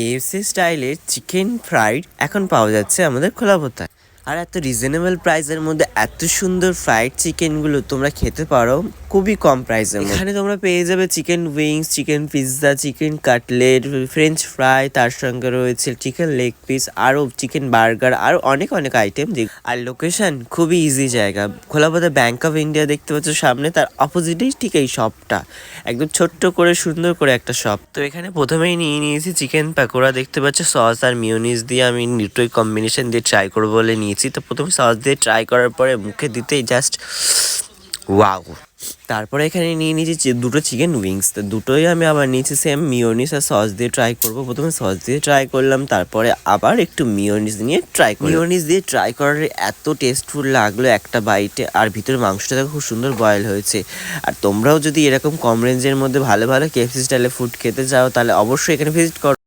KFC স্টাইলের chicken fried এখন পাওয়া যাচ্ছে আমাদের খোলাপোতায়। আর এত রিজনেবল প্রাইসের মধ্যে এত সুন্দর ফ্রাইড চিকেনগুলো তোমরা খেতে পারো খুবই কম প্রাইসের মধ্যে। এখানে তোমরা পেয়ে যাবে chicken wings, chicken pizza, chicken cutlet, French fry, তার সঙ্গে রয়েছে চিকেন লেগ পিস, আরও চিকেন বার্গার, আরও অনেক অনেক আইটেম। আর লোকেশন খুবই ইজি জায়গা, খোলাপোতা ব্যাংক অফ ইন্ডিয়া দেখতে পাচ্ছ সামনে, তার অপোজিটেই ঠিক এই শপটা, একদম ছোট্ট করে সুন্দর করে একটা শপ। তো এখানে প্রথমেই নিয়ে নিয়েছি চিকেন পাকোড়া, দেখতে পাচ্ছ সস আর মিওনিজ দিয়ে আমি দুটোই কম্বিনেশন দিয়ে ট্রাই করবো বলে নিয়েছি। তো প্রথমে সস দিয়ে ট্রাই করার পরে মুখে দিতেই জাস্ট ওয়াও। তারপরে এখানে নিয়ে নিয়েছি দুটো চিকেন উইংস, তো দুটোই আমি আবার নিয়েছি সেম মিওনিস আর সস দিয়ে ট্রাই করবো। প্রথমে সস দিয়ে ট্রাই করলাম, তারপরে আবার একটু মিওনিস নিয়ে ট্রাই করলাম। মিওনিস দিয়ে ট্রাই করার এত টেস্টফুল লাগলো একটা বাইটে, আর ভিতরে মাংসটা খুব সুন্দর বয়েল হয়েছে। আর তোমরাও যদি এরকম কম রেঞ্জের মধ্যে ভালো ভালো KFC স্টাইলে ফুড খেতে চাও তাহলে অবশ্যই এখানে ভিজিট করো।